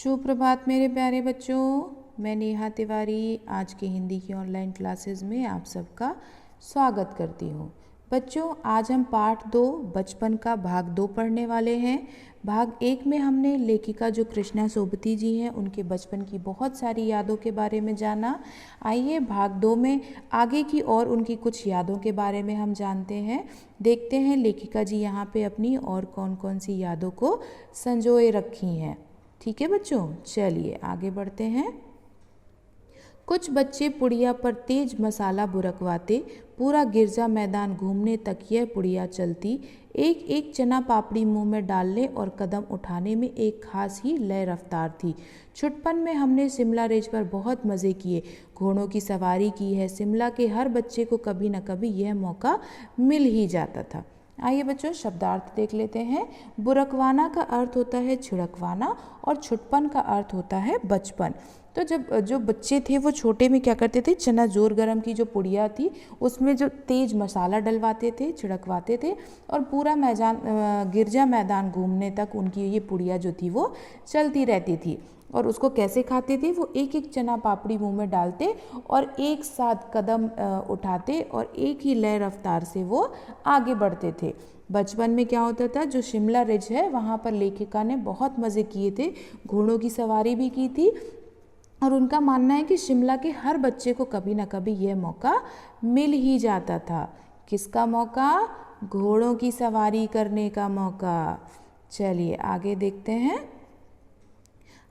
सुप्रभात मेरे प्यारे बच्चों, मैं नेहा तिवारी आज की हिंदी की ऑनलाइन क्लासेस में आप सबका स्वागत करती हूँ। बच्चों, आज हम पाठ 2 बचपन का भाग 2 पढ़ने वाले हैं। भाग 1 में हमने लेखिका जो कृष्णा सोबती जी हैं उनके बचपन की बहुत सारी यादों के बारे में जाना। आइए भाग 2 में आगे की और उनकी कुछ यादों के बारे में हम जानते हैं। देखते हैं लेखिका जी यहाँ पे अपनी और कौन कौन सी यादों को संजोए रखी हैं। ठीक है बच्चों, चलिए आगे बढ़ते हैं। कुछ बच्चे पुड़िया पर तेज मसाला बुरकवाते, पूरा गिरजा मैदान घूमने तक यह पुड़िया चलती। एक एक चना पापड़ी मुंह में डालने और कदम उठाने में एक खास ही लय रफ्तार थी। छुटपन में हमने शिमला रेंज पर बहुत मज़े किए, घोड़ों की सवारी की है। शिमला के हर बच्चे को कभी न कभी यह मौका मिल ही जाता था। आइए बच्चों, शब्दार्थ देख लेते हैं। बुरकवाना का अर्थ होता है छिड़कवाना और छुटपन का अर्थ होता है बचपन। तो जब जो बच्चे थे वो छोटे में क्या करते थे, चना जोर गरम की जो पुड़िया थी उसमें जो तेज मसाला डलवाते थे, छिड़कवाते थे और पूरा गिरजा मैदान घूमने तक उनकी ये पुड़िया जो थी वो चलती रहती थी। और उसको कैसे खाते थे, वो एक एक चना पापड़ी मुंह में डालते और एक साथ कदम उठाते और एक ही लय रफ्तार से वो आगे बढ़ते थे। बचपन में क्या होता था, जो शिमला रिज है वहाँ पर लेखिका ने बहुत मज़े किए थे, घोड़ों की सवारी भी की थी और उनका मानना है कि शिमला के हर बच्चे को कभी ना कभी यह मौका मिल ही जाता था। किसका मौका? घोड़ों की सवारी करने का मौका। चलिए आगे देखते हैं।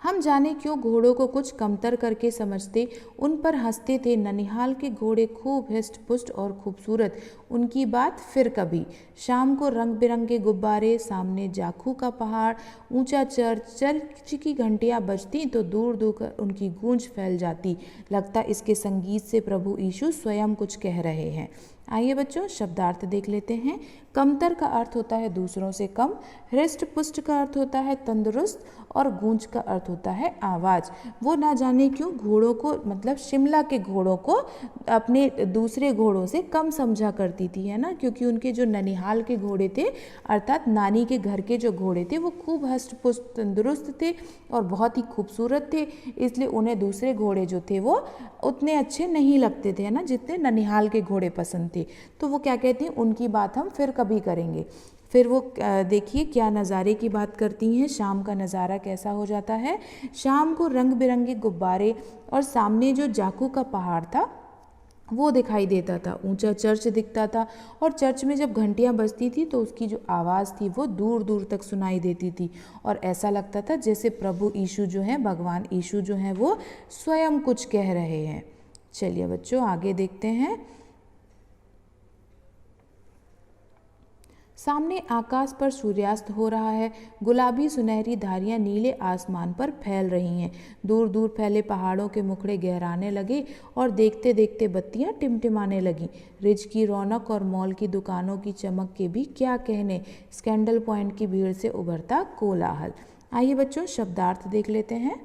हम जाने क्यों घोड़ों को कुछ कमतर करके समझते, उन पर हंसते थे। ननिहाल के घोड़े खूब हिस्ट पुष्ट और खूबसूरत, उनकी बात फिर कभी। शाम को रंग बिरंगे गुब्बारे, सामने जाखू का पहाड़, ऊंचा चर्च की घंटियां बजती तो दूर दूर उनकी गूंज फैल जाती। लगता इसके संगीत से प्रभु यीशु स्वयं कुछ कह रहे हैं। आइए बच्चों, शब्दार्थ देख लेते हैं। कमतर का अर्थ होता है दूसरों से कम, हृष्ट पुष्ट का अर्थ होता है तंदुरुस्त और गूंज का अर्थ होता है आवाज़। वो ना जाने क्यों घोड़ों को, मतलब शिमला के घोड़ों को अपने दूसरे घोड़ों से कम समझा करती थी, है ना, क्योंकि उनके जो ननिहाल के घोड़े थे अर्थात नानी के घर के जो घोड़े थे वो खूब हष्ट पुष्ट तंदुरुस्त थे और बहुत ही खूबसूरत थे। इसलिए उन्हें दूसरे घोड़े जो थे वो उतने अच्छे नहीं लगते थे, है ना, जितने ननिहाल के घोड़े पसंद थे। तो वो क्या कहती हैं, उनकी बात हम फिर कभी करेंगे। फिर वो देखिए क्या नज़ारे की बात करती हैं। शाम का नज़ारा कैसा हो जाता है। शाम को रंग बिरंगे गुब्बारे और सामने जो जाखू का पहाड़ था वो दिखाई देता था, ऊंचा चर्च दिखता था और चर्च में जब घंटियां बजती थी तो उसकी जो आवाज़ थी वो दूर दूर तक सुनाई देती थी और ऐसा लगता था जैसे प्रभु यीशु जो हैं, भगवान यीशु जो हैं, वो स्वयं कुछ कह रहे हैं। चलिए बच्चों आगे देखते हैं। सामने आकाश पर सूर्यास्त हो रहा है, गुलाबी सुनहरी धारियां नीले आसमान पर फैल रही हैं। दूर दूर फैले पहाड़ों के मुखड़े गहराने लगे और देखते देखते बत्तियां टिमटिमाने लगीं। रिज की रौनक और मॉल की दुकानों की चमक के भी क्या कहने, स्कैंडल पॉइंट की भीड़ से उभरता कोलाहल। आइए बच्चों, शब्दार्थ देख लेते हैं।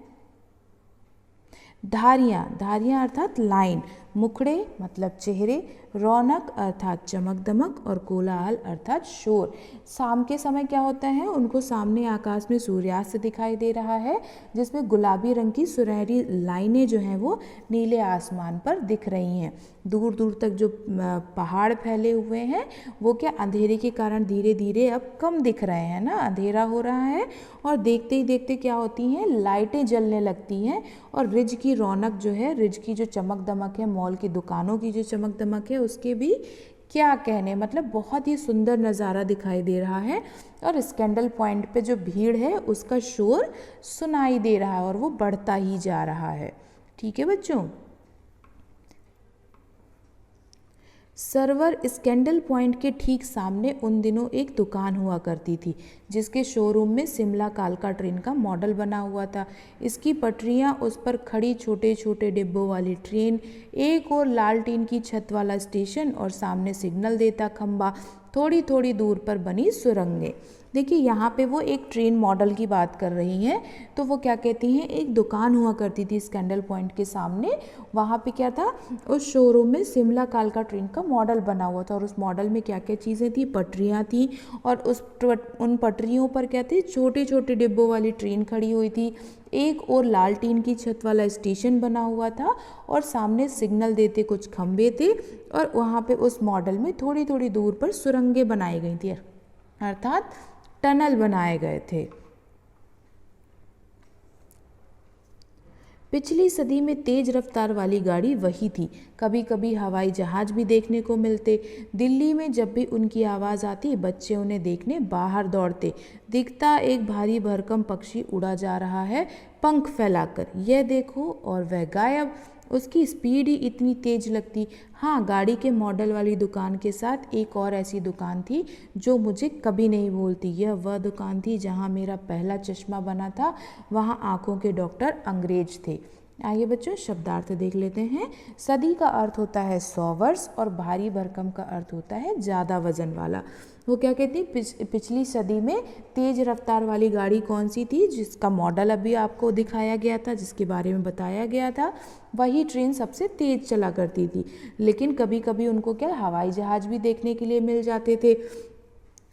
धारियां, धारियां अर्थात लाइन, मुखड़े मतलब चेहरे, रौनक अर्थात चमक दमक और कोलाहल अर्थात शोर। शाम के समय क्या होता है, उनको सामने आकाश में सूर्यास्त दिखाई दे रहा है जिसमें गुलाबी रंग की सुनहरी लाइनें जो हैं वो नीले आसमान पर दिख रही हैं। दूर दूर तक जो पहाड़ फैले हुए हैं वो क्या अंधेरे के कारण धीरे धीरे अब कम दिख रहे हैं ना, अंधेरा हो रहा है और देखते ही देखते क्या होती हैं, लाइटें जलने लगती हैं और रिज की रौनक जो है, रिज की जो चमक दमक है, मॉल की दुकानों की जो चमक दमक है उसके भी क्या कहने, मतलब बहुत ही सुंदर नज़ारा दिखाई दे रहा है और स्कैंडल पॉइंट पे जो भीड़ है उसका शोर सुनाई दे रहा है और वो बढ़ता ही जा रहा है। ठीक है बच्चों। सर्वर स्कैंडल पॉइंट के ठीक सामने उन दिनों एक दुकान हुआ करती थी जिसके शोरूम में शिमला कालका ट्रेन का मॉडल बना हुआ था। इसकी पटरियां, उस पर खड़ी छोटे छोटे डिब्बों वाली ट्रेन, एक और लाल टीन की छत वाला स्टेशन और सामने सिग्नल देता खंबा, थोड़ी थोड़ी दूर पर बनी सुरंगें। देखिए यहाँ पे वो एक ट्रेन मॉडल की बात कर रही हैं। तो वो क्या कहती हैं, एक दुकान हुआ करती थी स्कैंडल पॉइंट के सामने, वहाँ पे क्या था, उस शोरूम में शिमला कालका ट्रेन का मॉडल बना हुआ था और उस मॉडल में क्या क्या चीज़ें थी, पटरियाँ थी और उन पटरियों पर क्या थे, छोटे छोटे डिब्बों वाली ट्रेन खड़ी हुई थी। एक और लाल टीन की छत वाला स्टेशन बना हुआ था और सामने सिग्नल देते कुछ खंबे थे और वहाँ पे उस मॉडल में थोड़ी थोड़ी दूर पर सुरंगें बनाई गई थी, अर्थात टनल बनाए गए थे। पिछली सदी में तेज रफ्तार वाली गाड़ी वही थी। कभी कभी हवाई जहाज भी देखने को मिलते। दिल्ली में जब भी उनकी आवाज़ आती बच्चे उन्हें देखने बाहर दौड़ते। दिखता एक भारी भरकम पक्षी उड़ा जा रहा है पंख फैलाकर, यह देखो, और वह गायब। उसकी स्पीड ही इतनी तेज लगती। हाँ, गाड़ी के मॉडल वाली दुकान के साथ एक और ऐसी दुकान थी जो मुझे कभी नहीं भूलती। यह वह दुकान थी जहाँ मेरा पहला चश्मा बना था। वहाँ आँखों के डॉक्टर अंग्रेज थे। आइए बच्चों, शब्दार्थ देख लेते हैं। सदी का अर्थ होता है 100 वर्ष और भारी भरकम का अर्थ होता है ज़्यादा वजन वाला। वो क्या कहती है, पिछली सदी में तेज रफ्तार वाली गाड़ी कौन सी थी, जिसका मॉडल अभी आपको दिखाया गया था, जिसके बारे में बताया गया था, वही ट्रेन सबसे तेज चला करती थी। लेकिन कभी कभी उनको क्या हवाई जहाज भी देखने के लिए मिल जाते थे।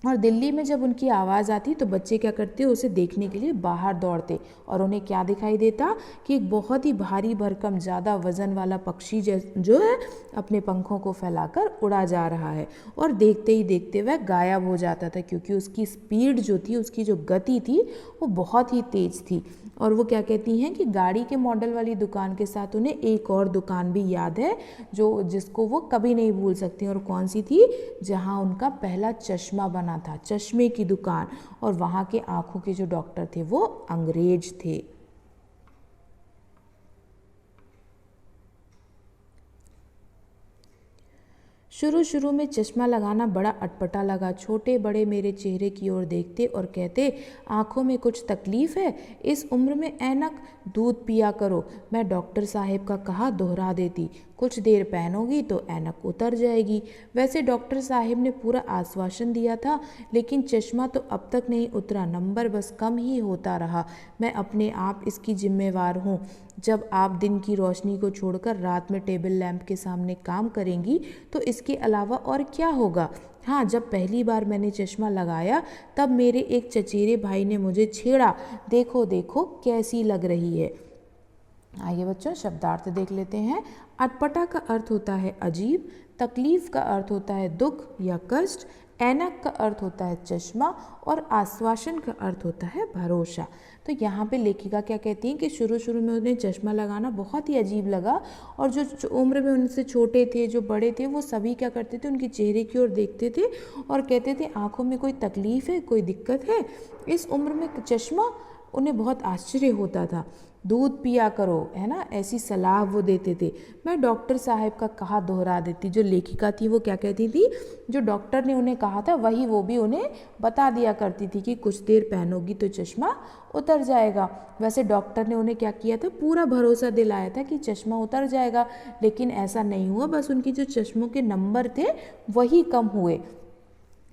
और दिल्ली में जब उनकी आवाज़ आती तो बच्चे क्या करते, उसे देखने के लिए बाहर दौड़ते और उन्हें क्या दिखाई देता कि एक बहुत ही भारी भरकम ज़्यादा वजन वाला पक्षी जो है अपने पंखों को फैलाकर उड़ा जा रहा है। और देखते ही देखते वह गायब हो जाता था, क्योंकि उसकी स्पीड जो थी, उसकी जो गति थी, वो बहुत ही तेज़ थी। और वो क्या कहती हैं कि गाड़ी के मॉडल वाली दुकान के साथ उन्हें एक और दुकान भी याद है जिसको वो कभी नहीं भूल सकती। और कौन सी थी, जहाँ उनका पहला चश्मा बना था, चश्मे की दुकान। और वहाँ के आँखों के जो डॉक्टर थे वो अंग्रेज थे। शुरू शुरू में चश्मा लगाना बड़ा अटपटा लगा। छोटे बड़े मेरे चेहरे की ओर देखते और कहते, आँखों में कुछ तकलीफ़ है, इस उम्र में ऐनक, दूध पिया करो। मैं डॉक्टर साहब का कहा दोहरा देती, कुछ देर पहनोगी तो ऐनक उतर जाएगी। वैसे डॉक्टर साहब ने पूरा आश्वासन दिया था, लेकिन चश्मा तो अब तक नहीं उतरा, नंबर बस कम ही होता रहा। मैं अपने आप इसकी जिम्मेवार हूँ। जब आप दिन की रोशनी को छोड़कर रात में टेबल लैंप के सामने काम करेंगी तो इसके अलावा और क्या होगा। हाँ, जब पहली बार मैंने चश्मा लगाया तब मेरे एक चचेरे भाई ने मुझे छेड़ा, देखो देखो कैसी लग रही है। आइए बच्चों, शब्दार्थ देख लेते हैं। अटपटा का अर्थ होता है अजीब, तकलीफ का अर्थ होता है दुख या कष्ट, ऐनक का अर्थ होता है चश्मा और आश्वासन का अर्थ होता है भरोसा। तो यहाँ पे लेखिका क्या कहती हैं कि शुरू शुरू में उन्हें चश्मा लगाना बहुत ही अजीब लगा और जो उम्र में उनसे छोटे थे, जो बड़े थे, वो सभी क्या करते थे, उनके चेहरे की ओर देखते थे और कहते थे आँखों में कोई तकलीफ़ है, कोई दिक्कत है, इस उम्र में चश्मा। उन्हें बहुत आश्चर्य होता था। दूध पिया करो, है ना, ऐसी सलाह वो देते थे। मैं डॉक्टर साहब का कहा दोहरा देती। जो लेखिका थी वो क्या कहती थी, जो डॉक्टर ने उन्हें कहा था वही वो भी उन्हें बता दिया करती थी कि कुछ देर पहनोगी तो चश्मा उतर जाएगा। वैसे डॉक्टर ने उन्हें क्या किया था, पूरा भरोसा दिलाया था कि चश्मा उतर जाएगा, लेकिन ऐसा नहीं हुआ। बस उनकी जो चश्मों के नंबर थे वही कम हुए,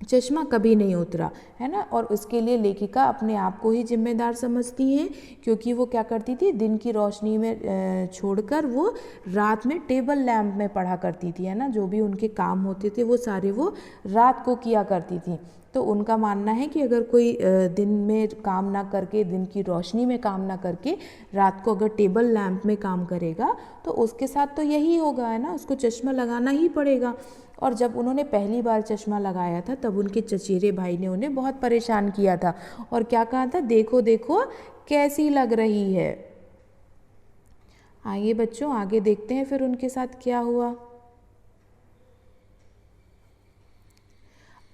चश्मा कभी नहीं उतरा, है ना। और उसके लिए लेखिका अपने आप को ही जिम्मेदार समझती हैं, क्योंकि वो क्या करती थी, दिन की रोशनी में छोड़कर वो रात में टेबल लैंप में पढ़ा करती थी, है ना। जो भी उनके काम होते थे वो सारे वो रात को किया करती थी। तो उनका मानना है कि अगर कोई दिन में काम ना करके, दिन की रोशनी में काम ना करके, रात को अगर टेबल लैंप में काम करेगा तो उसके साथ तो यही होगा, है ना, उसको चश्मा लगाना ही पड़ेगा। और जब उन्होंने पहली बार चश्मा लगाया था तब उनके चचेरे भाई ने उन्हें बहुत परेशान किया था और क्या कहा था, देखो देखो कैसी लग रही है। आइए बच्चों, आगे देखते हैं फिर उनके साथ क्या हुआ।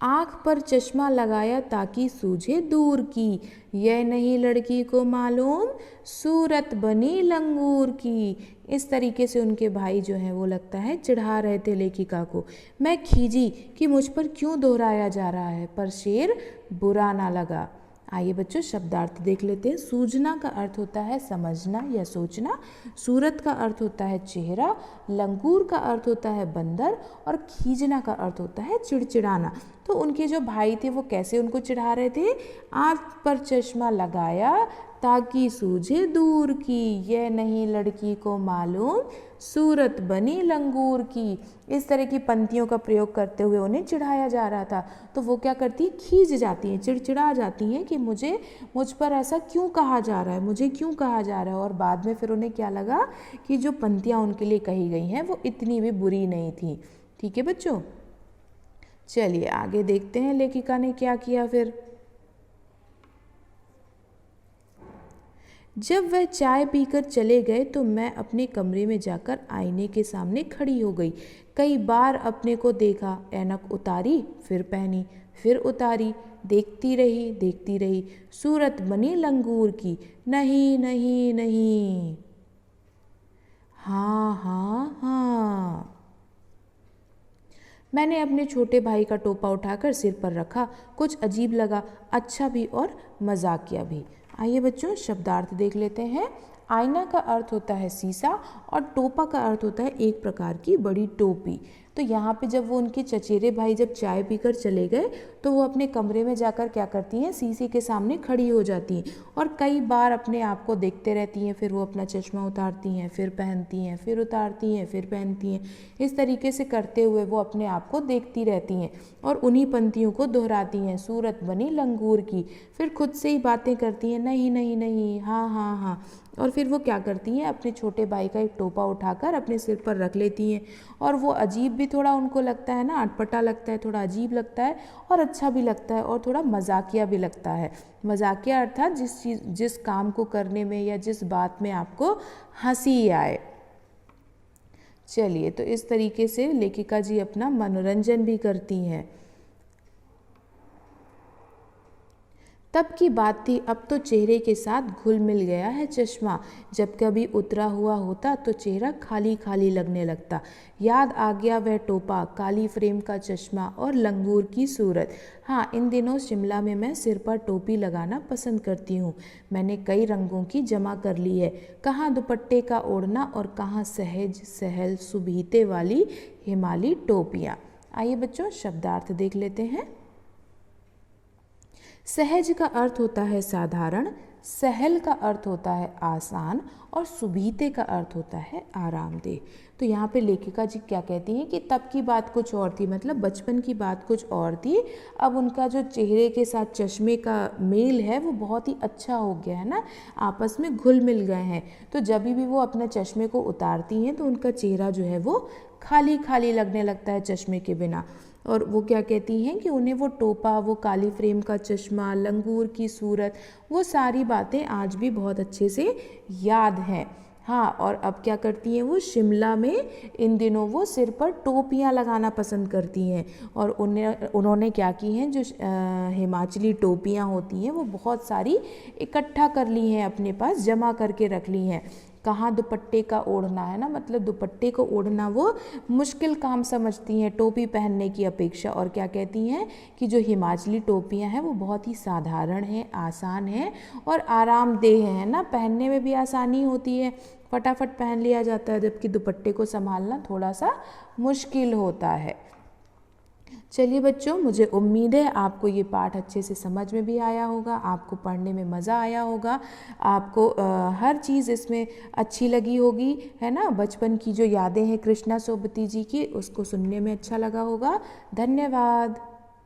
आँख पर चश्मा लगाया ताकि सूझे दूर की, यह नहीं लड़की को मालूम सूरत बनी लंगूर की। इस तरीके से उनके भाई जो हैं वो लगता है चिढ़ा रहे थे लेखिका को। मैं खीजी कि मुझ पर क्यों दोहराया जा रहा है, पर शेर बुरा ना लगा। आइए बच्चों, शब्दार्थ देख लेते हैं। सूझना का अर्थ होता है समझना या सोचना, सूरत का अर्थ होता है चेहरा, लंगूर का अर्थ होता है बंदर और खींचना का अर्थ होता है चिड़चिड़ाना। तो उनके जो भाई थे वो कैसे उनको चिढ़ा रहे थे, आँख पर चश्मा लगाया ताकि सूझे दूर की, यह नहीं लड़की को मालूम सूरत बनी लंगूर की। इस तरह की पंक्तियों का प्रयोग करते हुए उन्हें चिढ़ाया जा रहा था। तो वो क्या करती है, खींच जाती हैं, चिड़चिड़ा जाती हैं कि मुझ पर ऐसा क्यों कहा जा रहा है, मुझे क्यों कहा जा रहा है। और बाद में फिर उन्हें क्या लगा कि जो पंक्तियाँ उनके लिए कही गई हैं वो इतनी भी बुरी नहीं थी। ठीक है बच्चों, चलिए आगे देखते हैं लेखिका ने क्या किया फिर। जब वह चाय पीकर चले गए तो मैं अपने कमरे में जाकर आईने के सामने खड़ी हो गई। कई बार अपने को देखा, ऐनक उतारी, फिर पहनी, फिर उतारी, देखती रही, सूरत बनी लंगूर की। नहीं नहीं नहीं, हाँ हाँ हाँ। मैंने अपने छोटे भाई का टोपा उठाकर सिर पर रखा। कुछ अजीब लगा, अच्छा भी और मजाकिया भी। आइए बच्चों शब्दार्थ देख लेते हैं। आईना का अर्थ होता है शीशा और टोपा का अर्थ होता है एक प्रकार की बड़ी टोपी। तो यहाँ पे जब वो उनके चचेरे भाई जब चाय पीकर चले गए तो वो अपने कमरे में जाकर क्या करती हैं, शीशे के सामने खड़ी हो जाती हैं और कई बार अपने आप को देखते रहती हैं। फिर वो अपना चश्मा उतारती हैं, फिर पहनती हैं, फिर उतारती हैं, फिर पहनती हैं। इस तरीके से करते हुए वो अपने आप को देखती रहती हैं और उन्हीं पंक्तियों को दोहराती हैं। सूरत बनी लंगूर की, फिर खुद से ही बातें करती हैं, नहीं नहीं नहीं, हाँ हाँ हाँ। और फिर वो क्या करती हैं, अपने छोटे भाई का एक टोपा उठाकर अपने सिर पर रख लेती हैं और वो अजीब भी थोड़ा उनको लगता है ना, अटपटा लगता है, थोड़ा अजीब लगता है और अच्छा भी लगता है और थोड़ा मजाकिया भी लगता है। मजाकिया अर्थात जिस काम को करने में या जिस बात में आपको हंसी आए। चलिए, तो इस तरीके से लेखिका जी अपना मनोरंजन भी करती हैं। तब की बात थी, अब तो चेहरे के साथ घुल मिल गया है चश्मा। जब कभी उतरा हुआ होता तो चेहरा खाली खाली लगने लगता। याद आ गया वह टोपा, काली फ्रेम का चश्मा और लंगूर की सूरत। हाँ, इन दिनों शिमला में मैं सिर पर टोपी लगाना पसंद करती हूँ। मैंने कई रंगों की जमा कर ली है, कहाँ दुपट्टे का ओढ़ना और कहाँ सहज सहल सुबीते वाली हिमालय टोपियाँ। आइए बच्चों शब्दार्थ देख लेते हैं। सहज का अर्थ होता है साधारण, सहल का अर्थ होता है आसान और सुबीते का अर्थ होता है आरामदेह। तो यहाँ पे लेखिका जी क्या कहती हैं कि तब की बात कुछ और थी, मतलब बचपन की बात कुछ और थी। अब उनका जो चेहरे के साथ चश्मे का मेल है वो बहुत ही अच्छा हो गया है ना, आपस में घुल मिल गए हैं। तो जब भी वो अपने चश्मे को उतारती हैं तो उनका चेहरा जो है वो खाली खाली लगने लगता है चश्मे के बिना। और वो क्या कहती हैं कि उन्हें वो टोपा, वो काली फ्रेम का चश्मा, लंगूर की सूरत, वो सारी बातें आज भी बहुत अच्छे से याद हैं। हाँ, और अब क्या करती हैं वो शिमला में इन दिनों वो सिर पर टोपियाँ लगाना पसंद करती हैं और उन्होंने क्या की हैं, जो हिमाचली टोपियाँ होती हैं वो बहुत सारी इकट्ठा कर ली हैं, अपने पास जमा करके रख ली हैं। कहाँ दुपट्टे का ओढ़ना है ना, मतलब दुपट्टे को ओढ़ना वो मुश्किल काम समझती हैं टोपी पहनने की अपेक्षा। और क्या कहती हैं कि जो हिमाचली टोपियाँ हैं वो बहुत ही साधारण हैं, आसान हैं और आरामदेह हैं ना, पहनने में भी आसानी होती है, फटाफट पहन लिया जाता है, जबकि दुपट्टे को संभालना थोड़ा सा मुश्किल होता है। चलिए बच्चों, मुझे उम्मीद है आपको ये पाठ अच्छे से समझ में भी आया होगा, आपको पढ़ने में मज़ा आया होगा, आपको हर चीज़ इसमें अच्छी लगी होगी, है ना। बचपन की जो यादें हैं कृष्णा सोबती जी की, उसको सुनने में अच्छा लगा होगा। धन्यवाद।